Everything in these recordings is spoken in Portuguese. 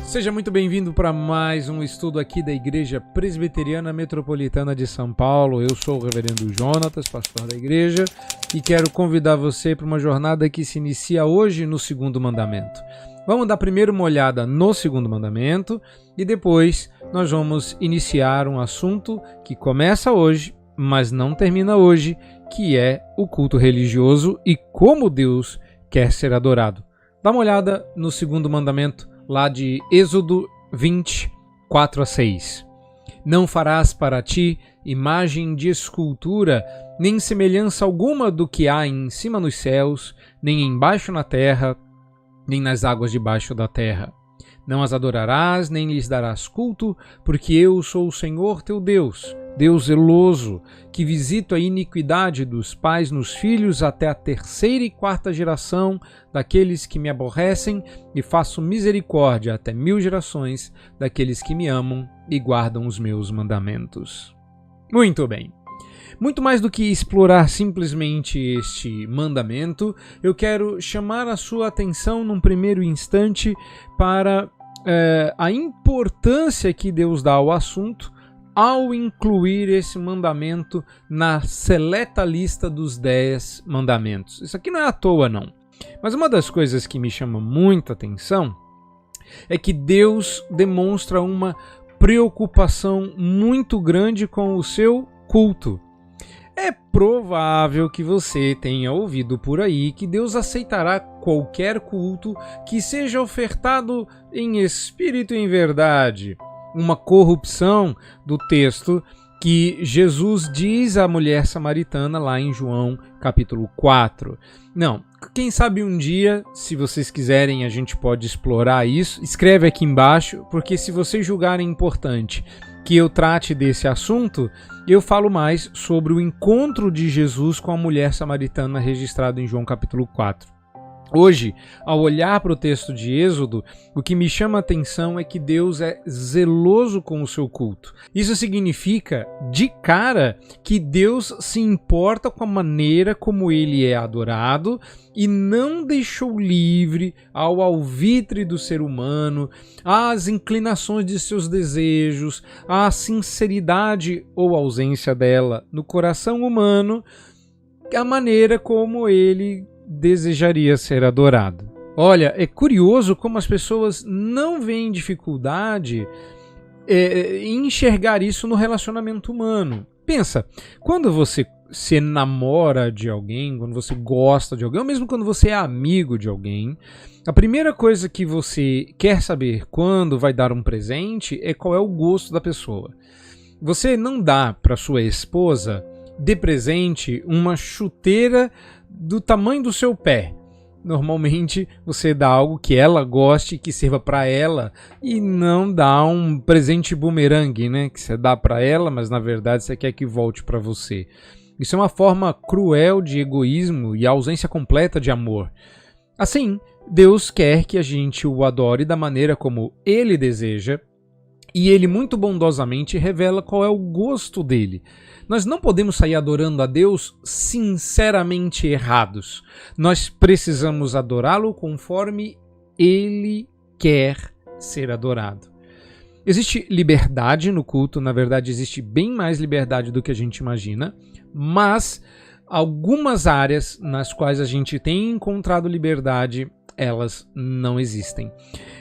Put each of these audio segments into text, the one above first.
Seja muito bem-vindo para mais um estudo aqui da Igreja Presbiteriana Metropolitana de São Paulo. Eu sou o Reverendo Jonatas, pastor da igreja, e quero convidar você para uma jornada que se inicia hoje no segundo mandamento. Vamos dar primeiro uma olhada no segundo mandamento e depois nós vamos iniciar um assunto que começa hoje, mas não termina hoje, que é o culto religioso e como Deus quer ser adorado. Dá uma olhada no segundo mandamento, lá de Êxodo 20, 4-6. Não farás para ti imagem de escultura, nem semelhança alguma do que há em cima nos céus, nem embaixo na terra, nem nas águas debaixo da terra. Não as adorarás, nem lhes darás culto, porque eu sou o Senhor teu Deus, Deus zeloso, que visito a iniquidade dos pais nos filhos até a terceira e quarta geração daqueles que me aborrecem, e faço misericórdia até 1000 gerações daqueles que me amam e guardam os meus mandamentos. Muito bem. Muito mais do que explorar simplesmente este mandamento, eu quero chamar a sua atenção num primeiro instante para a importância que Deus dá ao assunto ao incluir esse mandamento na seleta lista dos 10 mandamentos. Isso aqui não é à toa, não. Mas uma das coisas que me chama muita atenção é que Deus demonstra uma preocupação muito grande com o seu culto. É provável que você tenha ouvido por aí que Deus aceitará qualquer culto que seja ofertado em espírito e em verdade. Uma corrupção do texto que Jesus diz à mulher samaritana lá em João capítulo 4. Não, quem sabe um dia, se vocês quiserem, a gente pode explorar isso. Escreve aqui embaixo, porque se vocês julgarem importante que eu trate desse assunto, eu falo mais sobre o encontro de Jesus com a mulher samaritana registrado em João capítulo 4. Hoje, ao olhar para o texto de Êxodo, o que me chama a atenção é que Deus é zeloso com o seu culto. Isso significa, de cara, que Deus se importa com a maneira como ele é adorado e não deixou livre ao alvitre do ser humano, às inclinações de seus desejos, à sinceridade ou ausência dela no coração humano, a maneira como ele desejaria ser adorado. Olha, é curioso como as pessoas não veem dificuldade em enxergar isso no relacionamento humano. Pensa, quando você se namora de alguém, quando você gosta de alguém, ou mesmo quando você é amigo de alguém, a primeira coisa que você quer saber quando vai dar um presente é qual é o gosto da pessoa. Você não dá para sua esposa de presente uma chuteira do tamanho do seu pé. Normalmente você dá algo que ela goste, que sirva para ela, e não dá um presente bumerangue, né? Que você dá para ela, mas na verdade você quer que volte para você. Isso é uma forma cruel de egoísmo e ausência completa de amor. Assim, Deus quer que a gente o adore da maneira como Ele deseja, e Ele muito bondosamente revela qual é o gosto dele. Nós não podemos sair adorando a Deus sinceramente errados. Nós precisamos adorá-lo conforme Ele quer ser adorado. Existe liberdade no culto, na verdade existe bem mais liberdade do que a gente imagina, mas algumas áreas nas quais a gente tem encontrado liberdade, elas não existem.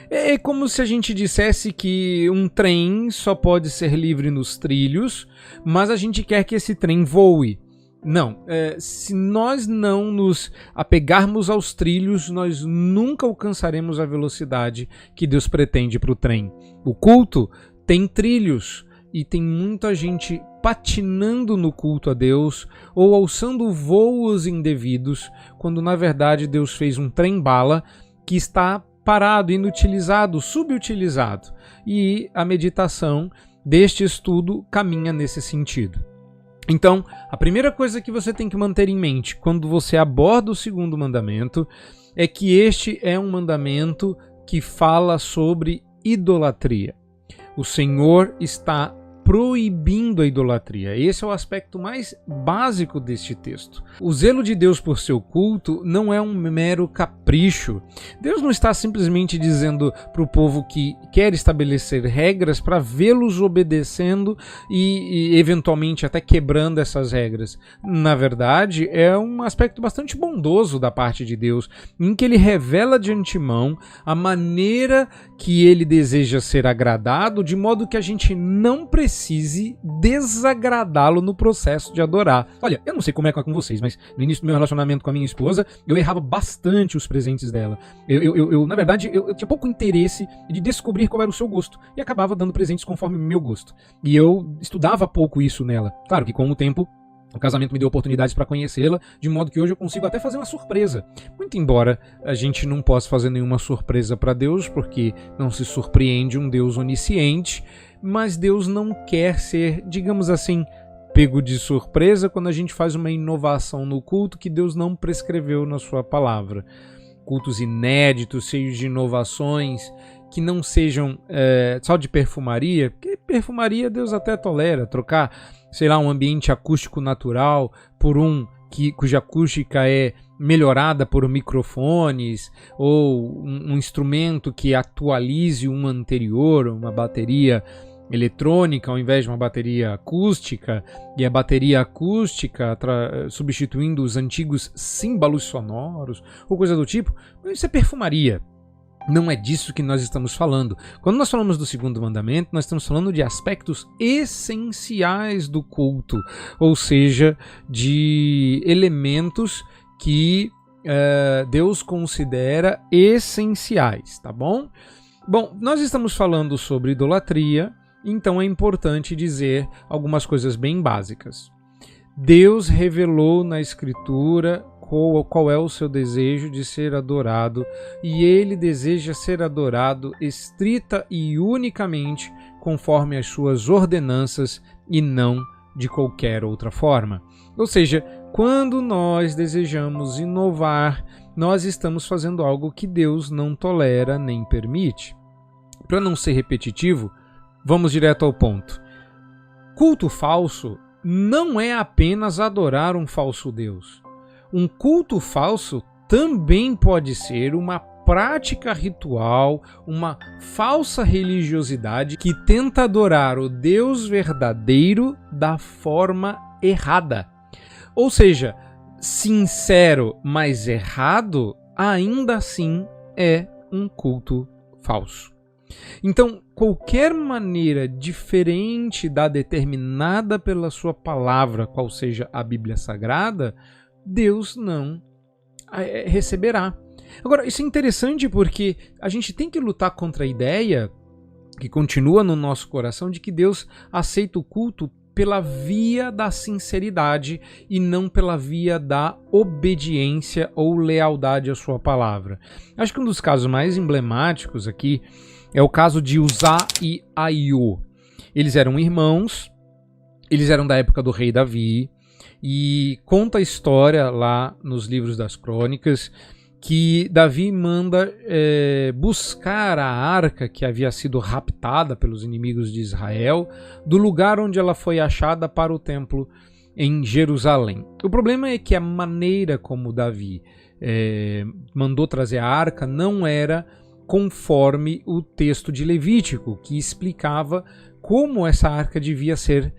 É como se a gente dissesse que um trem só pode ser livre nos trilhos, mas a gente quer que esse trem voe. Não, se nós não nos apegarmos aos trilhos, nós nunca alcançaremos a velocidade que Deus pretende para o trem. O culto tem trilhos e tem muita gente patinando no culto a Deus ou alçando voos indevidos, quando na verdade Deus fez um trem-bala que está parado, inutilizado, subutilizado. E a meditação deste estudo caminha nesse sentido. Então, a primeira coisa que você tem que manter em mente quando você aborda o segundo mandamento é que este é um mandamento que fala sobre idolatria. O Senhor está proibindo a idolatria. Esse é o aspecto mais básico deste texto. O zelo de Deus por seu culto não é um mero capricho. Deus não está simplesmente dizendo para o povo que quer estabelecer regras para vê-los obedecendo e eventualmente até quebrando essas regras. Na verdade, é um aspecto bastante bondoso da parte de Deus, em que ele revela de antemão a maneira que ele deseja ser agradado, de modo que a gente não precise desagradá-lo no processo de adorar. Olha, eu não sei como é com vocês, mas no início do meu relacionamento com a minha esposa, eu errava bastante os presentes dela. Na verdade, eu tinha pouco interesse de descobrir qual era o seu gosto, e acabava dando presentes conforme o meu gosto. E eu estudava pouco isso nela. Claro que com o tempo, o casamento me deu oportunidades para conhecê-la, de modo que hoje eu consigo até fazer uma surpresa. Muito embora a gente não possa fazer nenhuma surpresa para Deus, porque não se surpreende um Deus onisciente, mas Deus não quer ser, digamos assim, pego de surpresa quando a gente faz uma inovação no culto que Deus não prescreveu na sua palavra. Cultos inéditos, cheios de inovações, que não sejam só de perfumaria, porque perfumaria Deus até tolera, trocar, sei lá, um ambiente acústico natural por um cuja acústica é melhorada por microfones, ou um instrumento que atualize um anterior, uma bateria eletrônica ao invés de uma bateria acústica, e a bateria acústica substituindo os antigos símbolos sonoros, ou coisa do tipo. Isso é perfumaria. Não é disso que nós estamos falando. Quando nós falamos do segundo mandamento, nós estamos falando de aspectos essenciais do culto, ou seja, de elementos que Deus considera essenciais, tá bom? Bom, nós estamos falando sobre idolatria, então é importante dizer algumas coisas bem básicas. Deus revelou na Escritura qual é o seu desejo de ser adorado, e ele deseja ser adorado estrita e unicamente conforme as suas ordenanças e não de qualquer outra forma. Ou seja, quando nós desejamos inovar, nós estamos fazendo algo que Deus não tolera nem permite. Para não ser repetitivo, vamos direto ao ponto. Culto falso não é apenas adorar um falso Deus. Um culto falso também pode ser uma prática ritual, uma falsa religiosidade que tenta adorar o Deus verdadeiro da forma errada. Ou seja, sincero, mas errado, ainda assim é um culto falso. Então, qualquer maneira diferente da determinada pela sua palavra, qual seja a Bíblia Sagrada, Deus não receberá. Agora, isso é interessante porque a gente tem que lutar contra a ideia que continua no nosso coração de que Deus aceita o culto pela via da sinceridade e não pela via da obediência ou lealdade à sua palavra. Acho que um dos casos mais emblemáticos aqui é o caso de Uzá e Aiô. Eles eram irmãos, eles eram da época do rei Davi, e conta a história lá nos livros das crônicas que Davi manda buscar a arca que havia sido raptada pelos inimigos de Israel do lugar onde ela foi achada para o templo em Jerusalém. O problema é que a maneira como Davi mandou trazer a arca não era conforme o texto de Levítico, que explicava como essa arca devia ser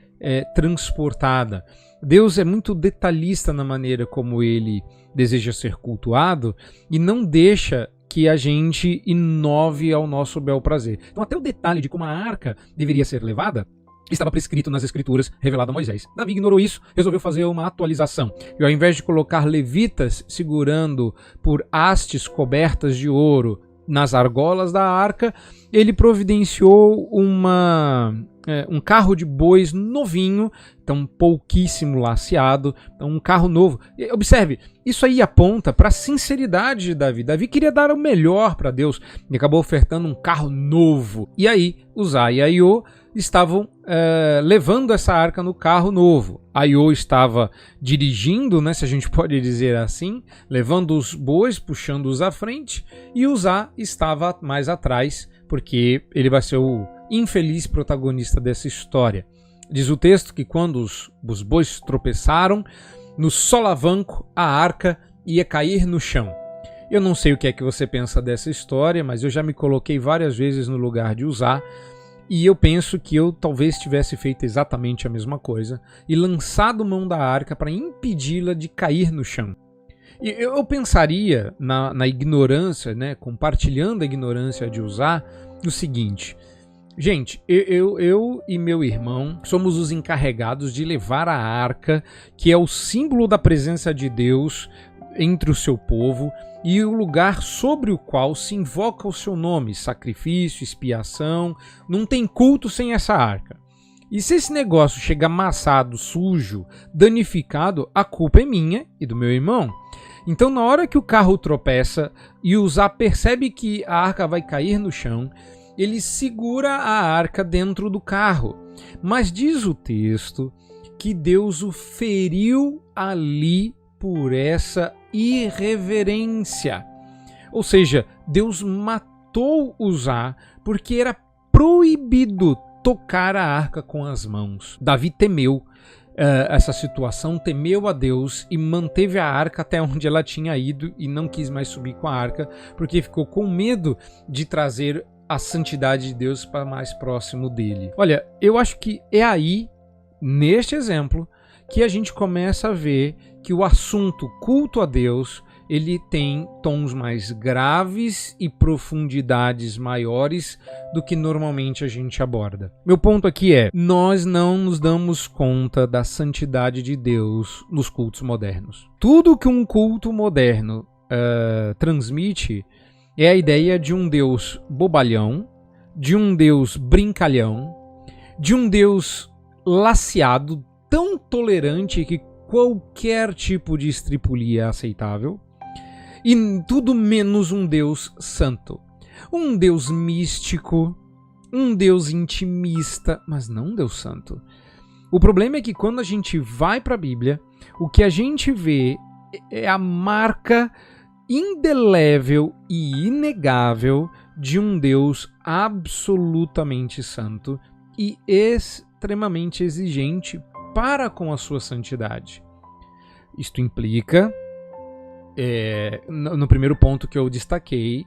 transportada. Deus é muito detalhista na maneira como ele deseja ser cultuado e não deixa que a gente inove ao nosso bel prazer. Então até o detalhe de como a arca deveria ser levada estava prescrito nas Escrituras, revelado a Moisés. Davi ignorou isso, resolveu fazer uma atualização. E ao invés de colocar levitas segurando por hastes cobertas de ouro nas argolas da arca, ele providenciou um carro de bois novinho, então pouquíssimo laceado, então um carro novo. E observe, isso aí aponta para a sinceridade de Davi. Davi queria dar o melhor para Deus e acabou ofertando um carro novo. E aí, Uzá e Aiô estavam levando essa arca no carro novo. Aiô estava dirigindo, se a gente pode dizer assim, levando os bois, puxando-os à frente, e Uzá estava mais atrás, porque ele vai ser o infeliz protagonista dessa história. Diz o texto que quando os bois tropeçaram, no solavanco a arca ia cair no chão. Eu não sei o que é que você pensa dessa história, mas eu já me coloquei várias vezes no lugar de Uzá, e eu penso que eu talvez tivesse feito exatamente a mesma coisa e lançado mão da arca para impedi-la de cair no chão. E eu pensaria na ignorância, né, compartilhando a ignorância de Uzá, o seguinte: gente, eu e meu irmão somos os encarregados de levar a arca, que é o símbolo da presença de Deus entre o seu povo e o lugar sobre o qual se invoca o seu nome, sacrifício, expiação. Não tem culto sem essa arca. E se esse negócio chega amassado, sujo, danificado, a culpa é minha e do meu irmão. Então, na hora que o carro tropeça e Uzá percebe que a arca vai cair no chão, ele segura a arca dentro do carro. Mas diz o texto que Deus o feriu ali por essa irreverência. Ou seja, Deus matou Uzá porque era proibido tocar a arca com as mãos. Davi temeu essa situação, temeu a Deus e manteve a arca até onde ela tinha ido e não quis mais subir com a arca porque ficou com medo de trazer a santidade de Deus para mais próximo dele. Olha, eu acho que é aí, neste exemplo, que a gente começa a ver que o assunto culto a Deus, ele tem tons mais graves e profundidades maiores do que normalmente a gente aborda. Meu ponto aqui é: nós não nos damos conta da santidade de Deus nos cultos modernos. Tudo que um culto moderno transmite é a ideia de um Deus bobalhão, de um Deus brincalhão, de um Deus laceado, tão tolerante que qualquer tipo de estripulia é aceitável, e tudo menos um Deus santo. Um Deus místico, um Deus intimista, mas não um Deus santo. O problema é que quando a gente vai para a Bíblia, o que a gente vê é a marca indelével e inegável de um Deus absolutamente santo e extremamente exigente para com a sua santidade. Isto implica, no primeiro ponto que eu destaquei,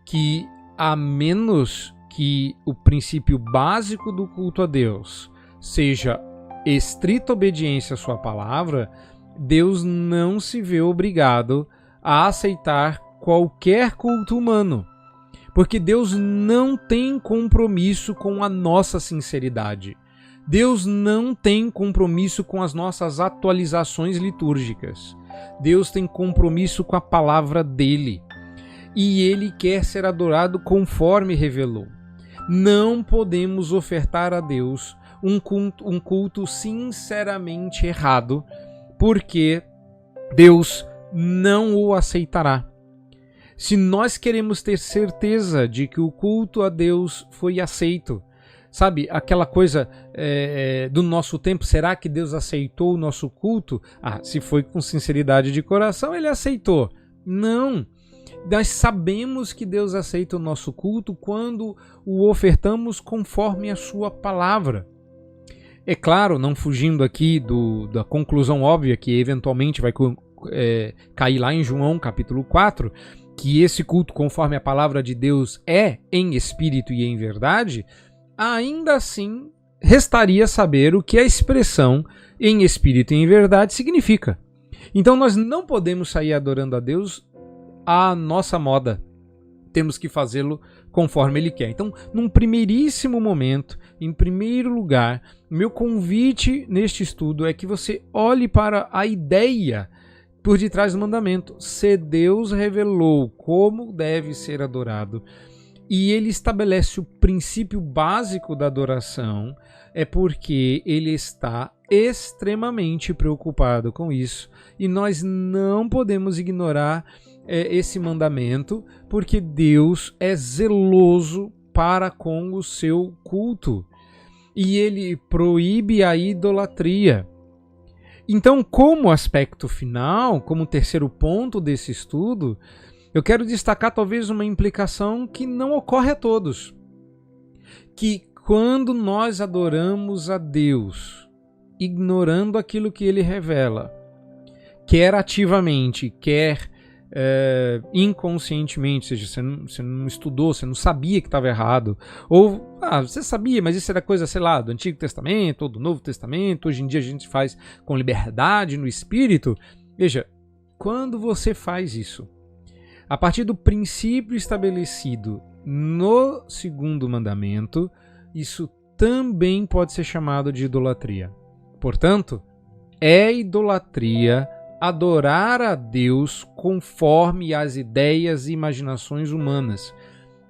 que a menos que o princípio básico do culto a Deus seja estrita obediência à sua palavra, Deus não se vê obrigado a aceitar qualquer culto humano, porque Deus não tem compromisso com a nossa sinceridade. Deus não tem compromisso com as nossas atualizações litúrgicas. Deus tem compromisso com a palavra dele. E ele quer ser adorado conforme revelou. Não podemos ofertar a Deus um culto sinceramente errado, porque Deus não o aceitará. Se nós queremos ter certeza de que o culto a Deus foi aceito, sabe, aquela coisa do nosso tempo, será que Deus aceitou o nosso culto? Se foi com sinceridade de coração, ele aceitou. Não, nós sabemos que Deus aceita o nosso culto quando o ofertamos conforme a sua palavra. É claro, não fugindo aqui da conclusão óbvia que eventualmente vai cair lá em João capítulo 4, que esse culto conforme a palavra de Deus é em espírito e em verdade. Ainda assim, restaria saber o que a expressão em espírito e em verdade significa. Então nós não podemos sair adorando a Deus à nossa moda. Temos que fazê-lo conforme Ele quer. Então, num primeiríssimo momento, em primeiro lugar, meu convite neste estudo é que você olhe para a ideia por detrás do mandamento. Se Deus revelou como deve ser adorado, e ele estabelece o princípio básico da adoração, é porque ele está extremamente preocupado com isso. E nós não podemos ignorar esse mandamento, porque Deus é zeloso para com o seu culto. E ele proíbe a idolatria. Então, como aspecto final, como terceiro ponto desse estudo, eu quero destacar talvez uma implicação que não ocorre a todos. Que quando nós adoramos a Deus, ignorando aquilo que Ele revela, quer ativamente, quer inconscientemente, ou seja, você não estudou, você não sabia que estava errado, ou você sabia, mas isso era coisa, sei lá, do Antigo Testamento ou do Novo Testamento, hoje em dia a gente faz com liberdade no Espírito. Veja, quando você faz isso, a partir do princípio estabelecido no segundo mandamento, isso também pode ser chamado de idolatria. Portanto, é idolatria adorar a Deus conforme as ideias e imaginações humanas,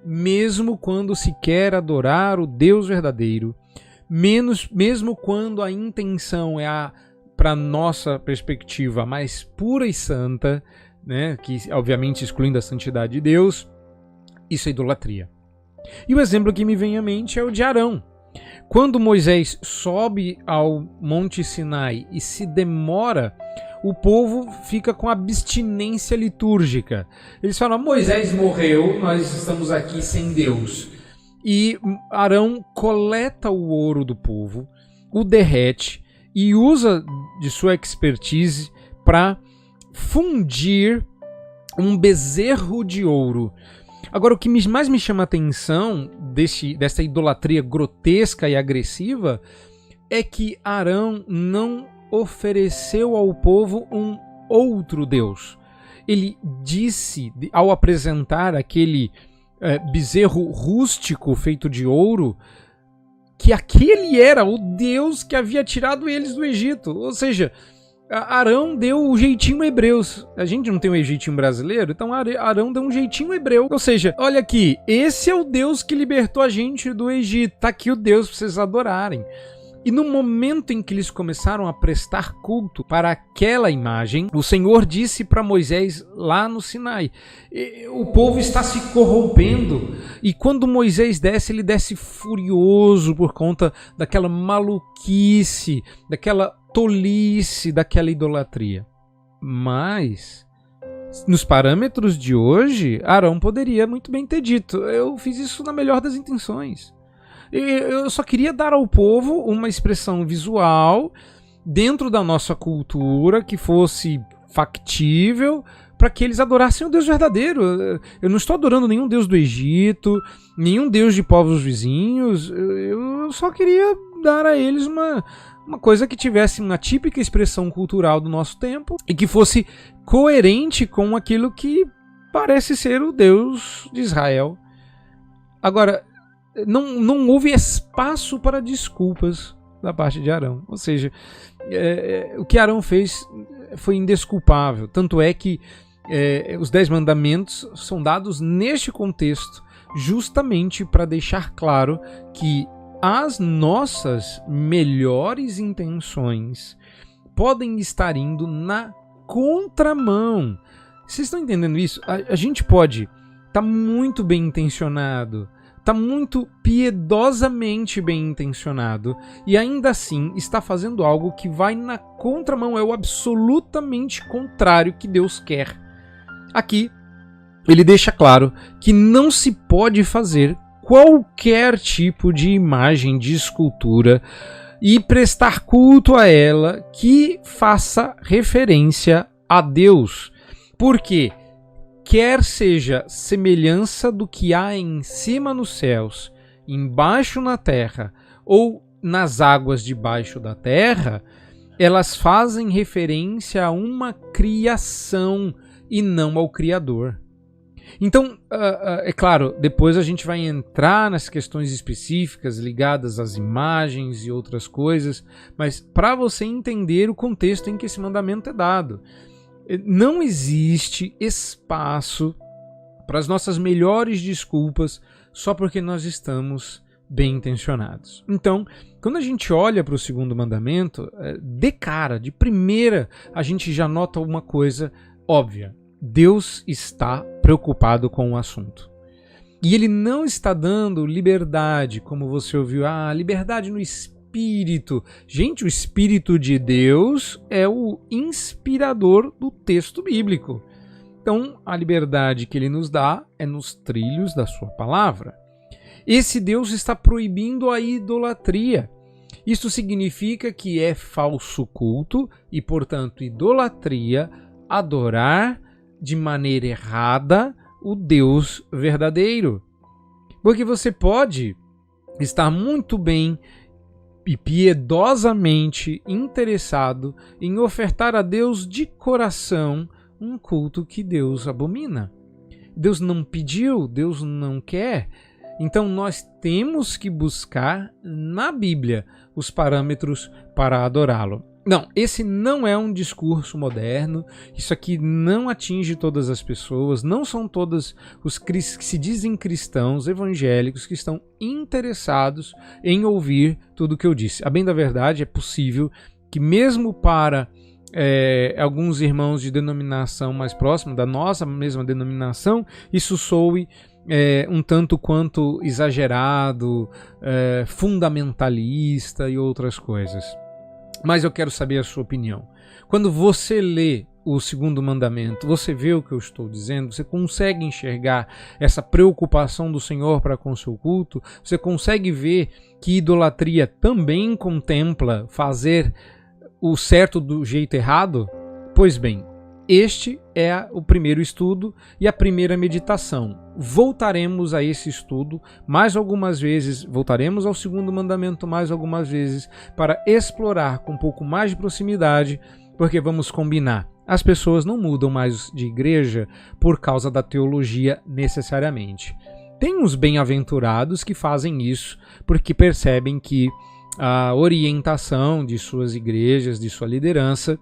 mesmo quando se quer adorar o Deus verdadeiro, mesmo quando a intenção é para nossa perspectiva, mais pura e santa, né, que obviamente excluindo a santidade de Deus, isso é idolatria. E o exemplo que me vem à mente é o de Arão. Quando Moisés sobe ao Monte Sinai e se demora, o povo fica com abstinência litúrgica. Eles falam: Moisés morreu, nós estamos aqui sem Deus. E Arão coleta o ouro do povo, o derrete e usa de sua expertise para fundir um bezerro de ouro. Agora, o que mais me chama a atenção dessa idolatria grotesca e agressiva é que Arão não ofereceu ao povo um outro Deus. Ele disse, ao apresentar aquele bezerro rústico feito de ouro, que aquele era o Deus que havia tirado eles do Egito. Ou seja, Arão deu o jeitinho hebreu. A gente não tem um jeitinho brasileiro, então Arão deu um jeitinho hebreu. Ou seja, olha aqui, esse é o Deus que libertou a gente do Egito. Tá aqui o Deus para vocês adorarem. E no momento em que eles começaram a prestar culto para aquela imagem, o Senhor disse para Moisés lá no Sinai: o povo está se corrompendo. E quando Moisés desce, ele desce furioso por conta daquela maluquice, daquela tolice, daquela idolatria. Mas, nos parâmetros de hoje, Arão poderia muito bem ter dito: eu fiz isso na melhor das intenções. Eu só queria dar ao povo uma expressão visual dentro da nossa cultura que fosse factível para que eles adorassem o Deus verdadeiro. Eu não estou adorando nenhum Deus do Egito, nenhum Deus de povos vizinhos. Eu só queria dar a eles uma coisa que tivesse uma típica expressão cultural do nosso tempo e que fosse coerente com aquilo que parece ser o Deus de Israel. Agora, não houve espaço para desculpas da parte de Arão. Ou seja, o que Arão fez foi indesculpável. Tanto é que os 10 mandamentos são dados neste contexto justamente para deixar claro que as nossas melhores intenções podem estar indo na contramão. Vocês estão entendendo isso? A gente pode estar muito bem intencionado, está muito piedosamente bem intencionado e ainda assim está fazendo algo que vai na contramão, é o absolutamente contrário que Deus quer. Aqui, ele deixa claro que não se pode fazer qualquer tipo de imagem de escultura e prestar culto a ela que faça referência a Deus. Por quê? Quer seja semelhança do que há em cima nos céus, embaixo na terra ou nas águas debaixo da terra, elas fazem referência a uma criação e não ao Criador. Então, é claro, depois a gente vai entrar nas questões específicas ligadas às imagens e outras coisas, mas para você entender o contexto em que esse mandamento é dado, não existe espaço para as nossas melhores desculpas só porque nós estamos bem intencionados. Então, quando a gente olha para o segundo mandamento, de cara, de primeira, a gente já nota uma coisa óbvia. Deus está preocupado com o assunto. E ele não está dando liberdade, como você ouviu, liberdade no espírito. Gente, o Espírito de Deus é o inspirador do texto bíblico. Então, a liberdade que ele nos dá é nos trilhos da sua palavra. Esse Deus está proibindo a idolatria. Isso significa que é falso culto e, portanto, idolatria, adorar de maneira errada o Deus verdadeiro. Porque você pode estar muito bem e piedosamente interessado em ofertar a Deus de coração um culto que Deus abomina. Deus não pediu, Deus não quer. Então nós temos que buscar na Bíblia os parâmetros para adorá-lo. Não, esse não é um discurso moderno, isso aqui não atinge todas as pessoas, não são todos os que se dizem cristãos evangélicos que estão interessados em ouvir tudo o que eu disse. A bem da verdade, é possível que mesmo para alguns irmãos de denominação mais próxima, da nossa mesma denominação, isso soe um tanto quanto exagerado, fundamentalista e outras coisas. Mas eu quero saber a sua opinião. Quando você lê o segundo mandamento, você vê o que eu estou dizendo? Você consegue enxergar essa preocupação do Senhor para com o seu culto? Você consegue ver que idolatria também contempla fazer o certo do jeito errado? Pois bem, este é o primeiro estudo e a primeira meditação. Voltaremos a esse estudo mais algumas vezes, voltaremos ao segundo mandamento mais algumas vezes para explorar com um pouco mais de proximidade, porque vamos combinar. As pessoas não mudam mais de igreja por causa da teologia necessariamente. Tem os bem-aventurados que fazem isso porque percebem que a orientação de suas igrejas, de sua liderança,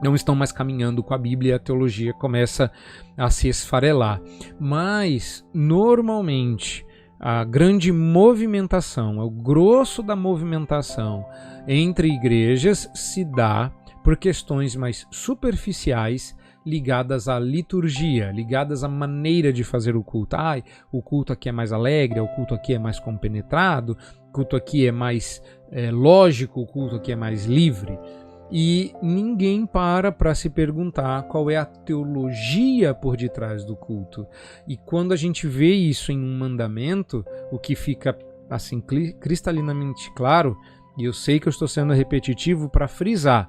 não estão mais caminhando com a Bíblia e a teologia começa a se esfarelar. Mas, normalmente, a grande movimentação, o grosso da movimentação entre igrejas se dá por questões mais superficiais ligadas à liturgia, ligadas à maneira de fazer o culto. O culto aqui é mais alegre, o culto aqui é mais compenetrado, o culto aqui é mais lógico, o culto aqui é mais livre. E ninguém para se perguntar qual é a teologia por detrás do culto. E quando a gente vê isso em um mandamento, o que fica assim cristalinamente claro, e eu sei que eu estou sendo repetitivo para frisar,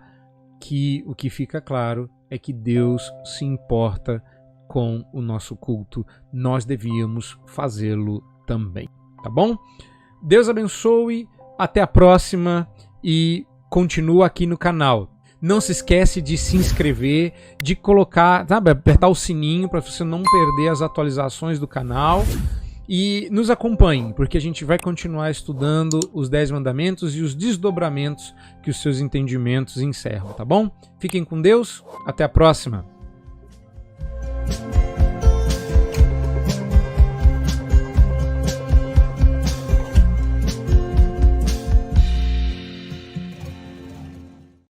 que o que fica claro é que Deus se importa com o nosso culto. Nós devíamos fazê-lo também, tá bom? Deus abençoe, até a próxima e continua aqui no canal. Não se esquece de se inscrever, de colocar, apertar o sininho para você não perder as atualizações do canal. E nos acompanhe, porque a gente vai continuar estudando os 10 mandamentos e os desdobramentos que os seus entendimentos encerram, tá bom? Fiquem com Deus, até a próxima!